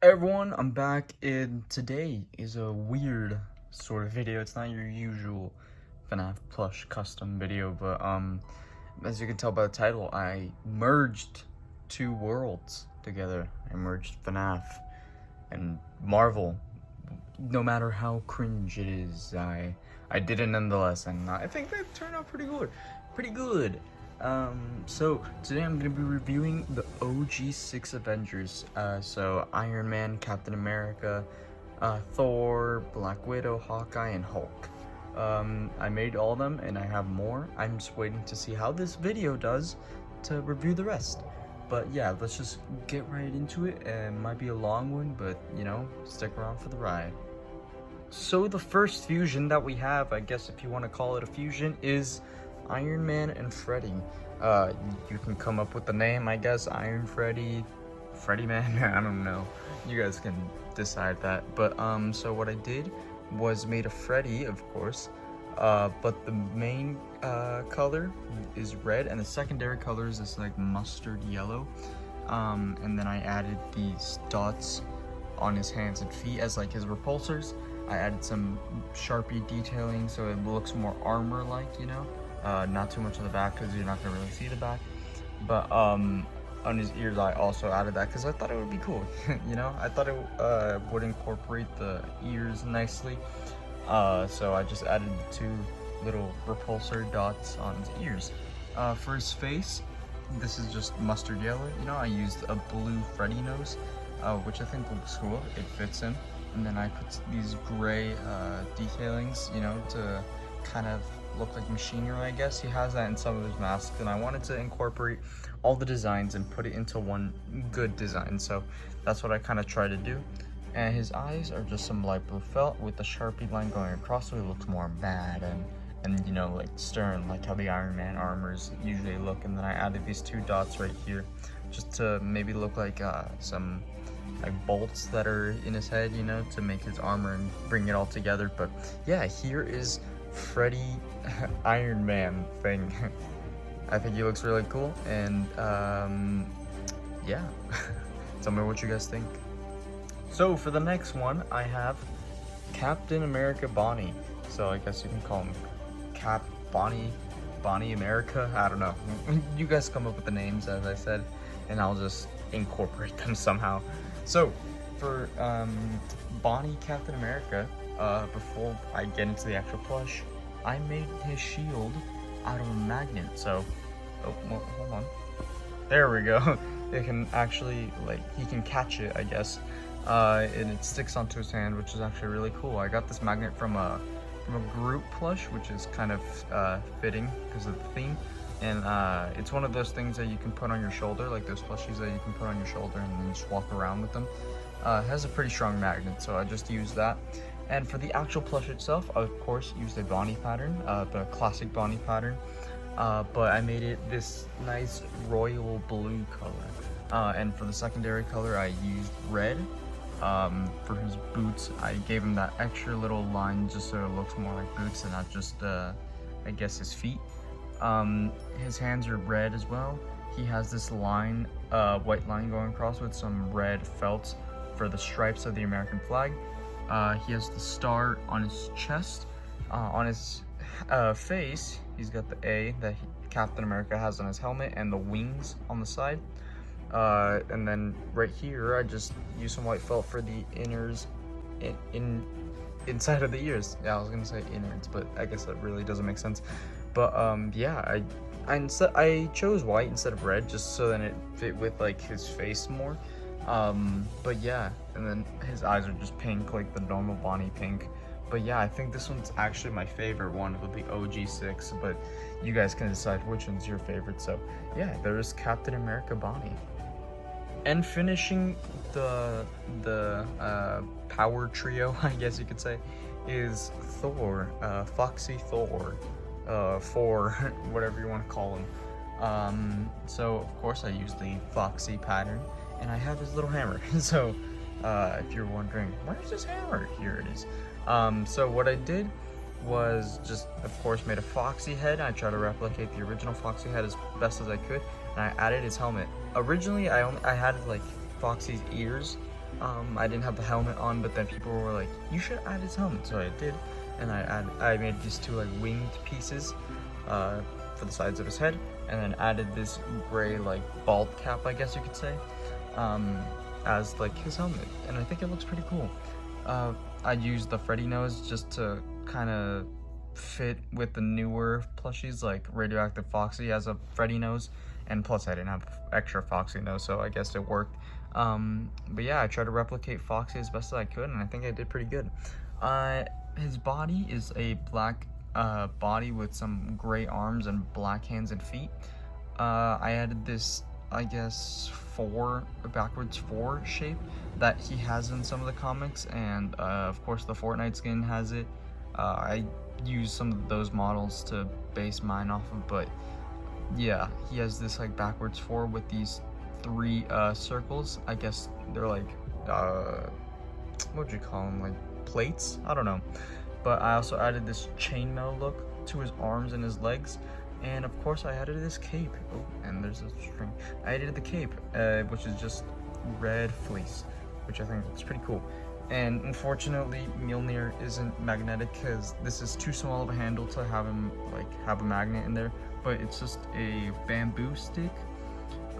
Everyone, I'm back, and today is a weird sort of video. It's not your usual Fnaf plush custom video, but as you can tell by the title, I merged two worlds together. I merged Fnaf and Marvel. No matter how cringe it is, I did it nonetheless, and I think that turned out pretty good. Pretty good. So today I'm gonna be reviewing the OG 6 Avengers. So Iron Man, Captain America, Thor, Black Widow, Hawkeye, and Hulk. I made all of them, and I have more. I'm just waiting to see how this video does to review the rest. But yeah, let's just get right into it. It might be a long one, but you know, stick around for the ride. So the first fusion that we have, I guess if you want to call it a fusion, is Iron Man and Freddy. You can come up with the name, I guess, Iron Freddy, Freddy Man, I don't know. You guys can decide that. But so what I did was made a Freddy, of course, but the main color is red, and the secondary color is this like mustard yellow. And then I added these dots on his hands and feet as like his repulsors. I added some Sharpie detailing so it looks more armor-like, you know? Not too much of the back because you're not gonna really see the back. But on his ears, I also added that because I thought it would be cool, you know? I thought it would incorporate the ears nicely. So I just added the two little repulsor dots on his ears. For his face, this is just mustard yellow. You know, I used a blue Freddy nose, which I think looks cool. It fits him. And then I put these gray detailings, you know, to kind of look like machinery, I guess. He has that in some of his masks, and I wanted to incorporate all the designs and put it into one good design. So that's what I kind of try to do. And his eyes are just some light blue felt with the Sharpie line going across, so he looks more mad and you know, like stern, like how the Iron Man armors usually look. And then I added these two dots right here just to maybe look like some like bolts that are in his head, you know, to make his armor and bring it all together. But yeah, here is Freddy Iron Man thing. I think he looks really cool, and yeah. Tell me what you guys think. So for the next one, I have Captain America Bonnie. So I guess you can call him Cap Bonnie America. I don't know. You guys come up with the names, as I said, and I'll just incorporate them somehow. So for Bonnie Captain America, before I get into the actual plush, I made his shield out of a magnet. So, oh, well, hold on. There we go. It can actually, like, he can catch it, I guess. And it sticks onto his hand, which is actually really cool. I got this magnet from a Groot plush, which is kind of fitting because of the theme. And it's one of those things that you can put on your shoulder, like those plushies that you can put on your shoulder and then just walk around with them. It has a pretty strong magnet, so I just used that. And for the actual plush itself, I of course used a Bonnie pattern, the classic Bonnie pattern, but I made it this nice royal blue color. And for the secondary color, I used red. For his boots, I gave him that extra little line just so it looks more like boots and not just, I guess, his feet. His hands are red as well. He has this line, white line going across with some red felt for the stripes of the American flag. He has the star on his chest. On his face, he's got the A that Captain America has on his helmet and the wings on the side. And then right here, I just used some white felt for the inners inside of the ears. Yeah, I was gonna say innards, but I guess that really doesn't make sense. But yeah, I chose white instead of red just so that it fit with like his face more. But yeah, and then his eyes are just pink, like the normal Bonnie pink. But yeah, I think this one's actually my favorite one of the OG 6, but you guys can decide which one's your favorite. So yeah, there's Captain America Bonnie. And finishing the power trio, I guess you could say, is Thor, Foxy Thor, for whatever you want to call him. So of course I used the Foxy pattern, and I have his little hammer. So if you're wondering, where's this hammer? Here it is. So what I did was just, of course, made a Foxy head. I tried to replicate the original Foxy head as best as I could, and I added his helmet. Originally, I had like Foxy's ears, I didn't have the helmet on, but then people were like, you should add his helmet, so I did, and I made these two like winged pieces for the sides of his head, and then added this gray like bald cap, I guess you could say, as like his helmet, and I think it looks pretty cool. I used the Freddy nose just to kind of fit with the newer plushies, like Radioactive Foxy has a Freddy nose, and plus I didn't have extra Foxy nose, so I guess it worked. But yeah, I tried to replicate Foxy as best as I could, and I think I did pretty good. His body is a black body with some gray arms and black hands and feet. I added this, I guess, backwards 4 shape that he has in some of the comics, and of course the Fortnite skin has it. I used some of those models to base mine off of, but yeah, he has this like backwards 4 with these 3 circles. I guess they're like what would you call them, like plates? I don't know. But I also added this chainmail look to his arms and his legs, and of course I added this cape. Oh, and there's a string. I added the cape, which is just red fleece, which I think looks pretty cool. And unfortunately, Mjolnir isn't magnetic because this is too small of a handle to have him like have a magnet in there. But it's just a bamboo stick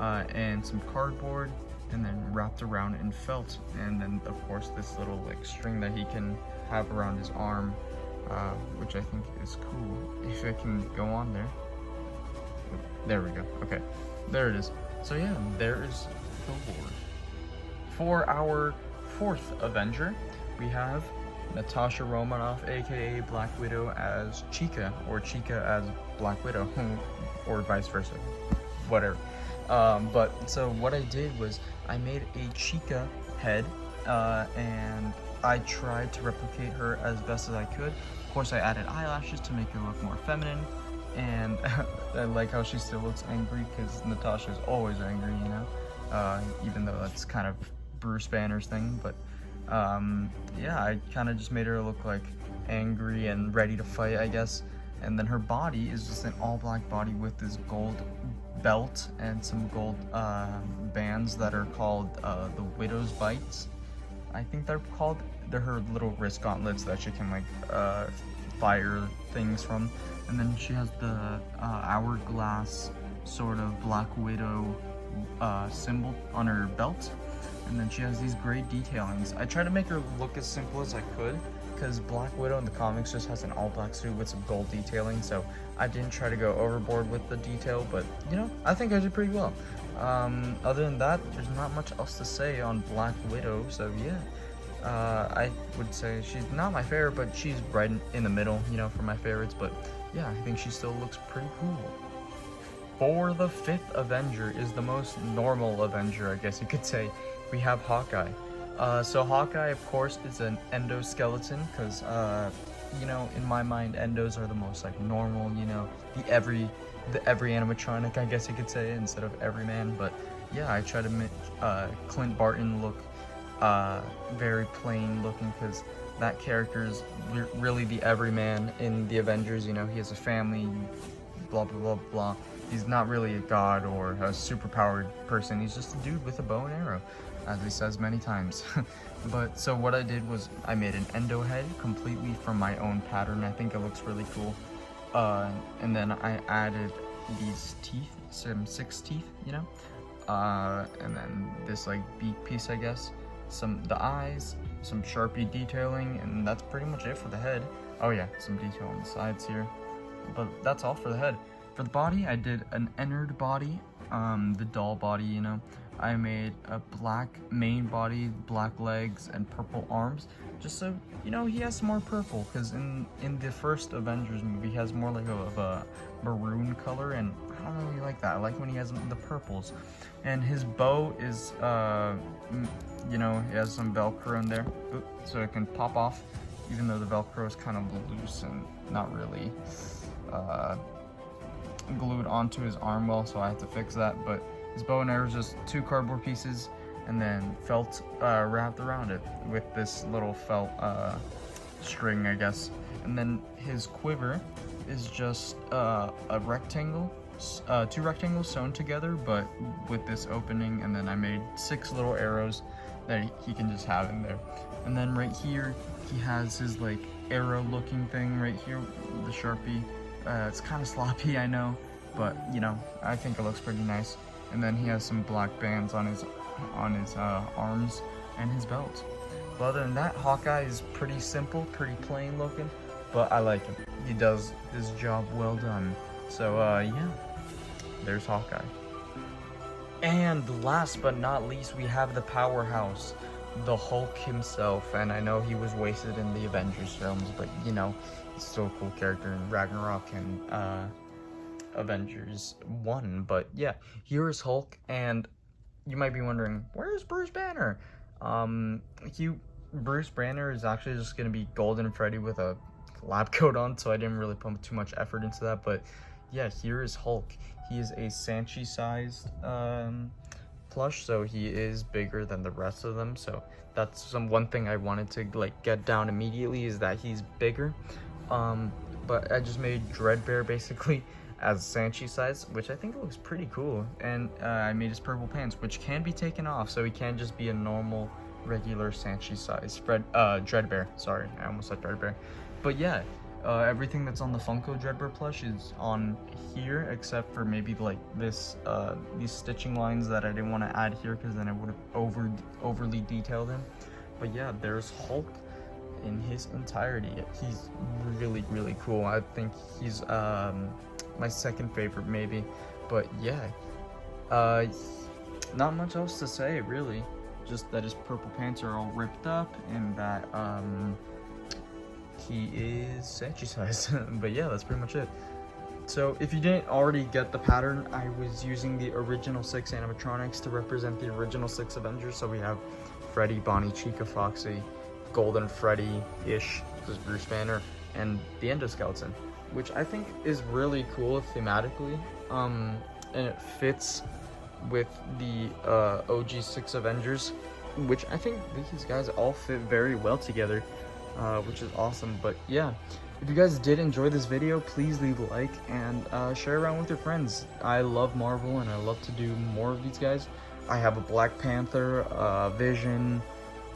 and some cardboard, and then wrapped around in felt, and then of course this little like string that he can have around his arm, which I think is cool. If it can go on there. There we go. Okay, there it is. So yeah, there is Thor. For our 4th Avenger, we have Natasha Romanoff, aka Black Widow, as Chica, or Chica as Black Widow, or vice versa, whatever. But so what I did was I made a Chica head, and I tried to replicate her as best as I could. Of course, I added eyelashes to make her look more feminine, and I like how she still looks angry because Natasha's always angry, you know, even though that's kind of Bruce Banner's thing. But yeah, I kind of just made her look like angry and ready to fight, I guess. And then her body is just an all-black body with this gold belt and some gold bands that are called the Widow's Bites. I think they're called. They're her little wrist gauntlets that she can like fire things from. And then she has the hourglass sort of Black Widow symbol on her belt. And then she has these gray detailings. I tried to make her look as simple as I could, because Black Widow in the comics just has an all-black suit with some gold detailing, so I didn't try to go overboard with the detail, but, you know, I think I did pretty well. Other than that, there's not much else to say on Black Widow, so yeah. I would say she's not my favorite, but she's right in the middle, you know, for my favorites, but yeah, I think she still looks pretty cool. For the 5th Avenger is the most normal Avenger, I guess you could say. We have Hawkeye. So Hawkeye, of course, is an endoskeleton, because, you know, in my mind, endos are the most, like, normal, you know, the every animatronic, I guess you could say, instead of every man. But yeah, I try to make Clint Barton look very plain looking, because that character is really the everyman in the Avengers. You know, he has a family, blah blah blah blah. He's not really a god or a superpowered person. He's just a dude with a bow and arrow, as he says many times. But so what I did was I made an endo head completely from my own pattern. I think it looks really cool. And then I added these teeth, some 6 teeth, you know, and then this like beak piece, I guess, the eyes, some Sharpie detailing, and that's pretty much it for the head. Oh yeah, some detail on the sides here, but that's all for the head. For the body, I did an innard body, the doll body, you know. I made a black main body, black legs, and purple arms, just so, you know, he has some more purple, because in the first Avengers movie, he has more like of a maroon color, and I don't really like that. I like when he has the purples. And his bow is, you know, he has some Velcro in there, so it can pop off, even though the Velcro is kind of loose and not really glued onto his arm well, so I have to fix that. But his bow and arrow is just 2 cardboard pieces and then felt wrapped around it with this little felt string, I guess. And then his quiver is just a rectangle, 2 rectangles sewn together, but with this opening. And then I made 6 little arrows that he can just have in there. And then right here, he has his like arrow looking thing right here, the Sharpie. It's kind of sloppy, I know, but you know, I think it looks pretty nice. And then he has some black bands on his arms and his belt. But other than that, Hawkeye is pretty simple, pretty plain looking, but I like him. He does his job well done. So yeah, there's Hawkeye. And last but not least, we have the powerhouse, the Hulk himself. And I know he was wasted in the Avengers films, but you know, he's still a cool character in Ragnarok and Avengers 1. But yeah, here is Hulk, and you might be wondering, where's Bruce Banner? Bruce Banner is actually just gonna be Golden Freddy with a lab coat on, so I didn't really put too much effort into that. But yeah, here is Hulk. He is a Sanchi sized plush, so he is bigger than the rest of them. So that's one thing I wanted to like get down immediately, is that he's bigger. But I just made Dreadbear basically as Sanchi size, which I think looks pretty cool. And I made his purple pants, which can be taken off, so he can just be a normal regular Sanchi size Dreadbear. Sorry, I almost said Dreadbear. But yeah, everything that's on the Funko Dreadbear plush is on here, except for maybe like this these stitching lines that I didn't want to add here, because then I would have overly detailed him. But yeah, there's Hulk in his entirety. He's really, really cool. I think he's my second favorite maybe. But yeah, not much else to say really, just that his purple pants are all ripped up, and that he is Sanchi size. But yeah, that's pretty much it. So if you didn't already get the pattern, I was using the original 6 animatronics to represent the original 6 Avengers. So we have Freddy, Bonnie, Chica, Foxy, Golden Freddy-ish, this is Bruce Banner, and the Endoskeleton, which I think is really cool thematically, and it fits with the OG 6 Avengers, which I think these guys all fit very well together, which is awesome. But yeah, if you guys did enjoy this video, please leave a like and share around with your friends. I love Marvel and I love to do more of these guys. I have a Black Panther, Vision,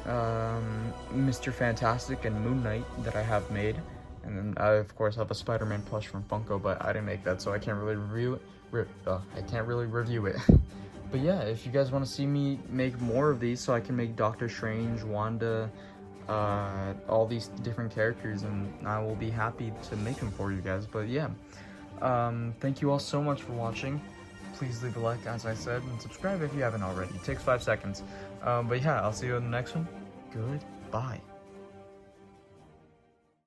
Mr. Fantastic, and Moon Knight that I have made. And then I of course have a Spider-Man plush from Funko, but I didn't make that, so I can't really review it. But yeah, if you guys want to see me make more of these, so I can make Doctor Strange, Wanda, all these different characters, and I will be happy to make them for you guys. But yeah, thank you all so much for watching. Please leave a like, as I said, and subscribe if you haven't already. It takes 5 seconds. But yeah, I'll see you in the next one. Goodbye.